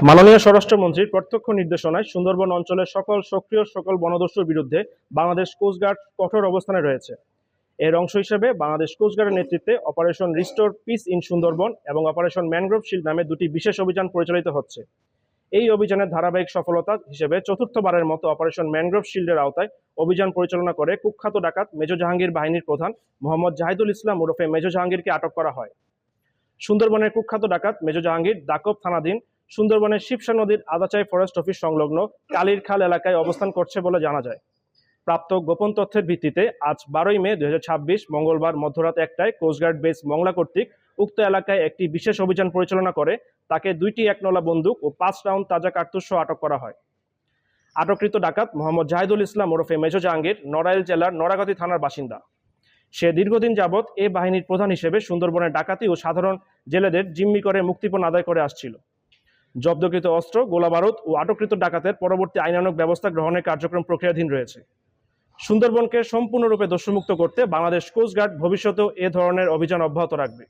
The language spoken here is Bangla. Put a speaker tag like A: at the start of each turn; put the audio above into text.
A: মাননীয় স্বরাষ্ট্রমন্ত্রীর প্রত্যক্ষ নির্দেশনায় সুন্দরবন অঞ্চলের সকল বনদস্যুর বিরুদ্ধে বাংলাদেশ কোস্টগার্ড কঠোর অবস্থানে রয়েছে। এর অংশ হিসেবে বাংলাদেশ কোস্টগার্ডের নেতৃত্বে operation restore piece in Sundarban এবং অপারেশন ম্যানগ্রোভ শিল্ড নামে দুটি বিশেষ অভিযান পরিচালিত হচ্ছে। এই অভিযানের ধারাবাহিক সফলতা হিসেবে চতুর্থবারের মতো অপারেশন ম্যানগ্রোভ শিল্ডের আওতায় অভিযান পরিচালনা করে কুখ্যাত ডাকাত মেজর জাহাঙ্গীর বাহিনীর প্রধান মোহাম্মদ জাহিদুল ইসলাম ওরফে মেজর জাহাঙ্গীরকে আটক করা হয়। সুন্দরবনের কুখ্যাত ডাকাত মেজর জাহাঙ্গীর দাকব থানাধীন সুন্দরবনের শিবসা নদীর আদাচাই ফরেস্ট অফিস সংলগ্ন কালীর খাল এলাকায় অবস্থান করছে বলে জানা যায়। প্রাপ্ত গোপন তথ্যের ভিত্তিতে আজ 12 মে 2026 মঙ্গলবার মধ্যরাত 1টায় কোস্টগার্ড বেস মংলা কর্তৃক উক্ত এলাকায় একটি বিশেষ অভিযান পরিচালনা করে তাকে 2টি একনলা বন্দুক ও 5 রাউন্ড তাজা কার্তুজ সহ আটক করা হয়। আটককৃত ডাকাত মোহাম্মদ জাহিদুল ইসলাম ওরফে মেজর জাহাঙ্গীর নড়াইল জেলার নড়াগাতি থানার বাসিন্দা। সে দীর্ঘদিন যাবৎ এ বাহিনীর প্রধান হিসেবে সুন্দরবনের ডাকাতি ও সাধারণ জেলেদের জিম্মি করে মুক্তিপণ আদায় করে আসছিল। জব্দকৃত অস্ত্র, গোলাবারুদ ও আটককৃত ডাকাতের পরবর্তী আইনানুগ ব্যবস্থা গ্রহণের কার্যক্রম প্রক্রিয়াধীন রয়েছে। সুন্দরবনকে সম্পূর্ণরূপে দস্যুমুক্ত করতে বাংলাদেশ কোস্টগার্ড ভবিষ্যতেও এ ধরনের অভিযান অব্যাহত রাখবে।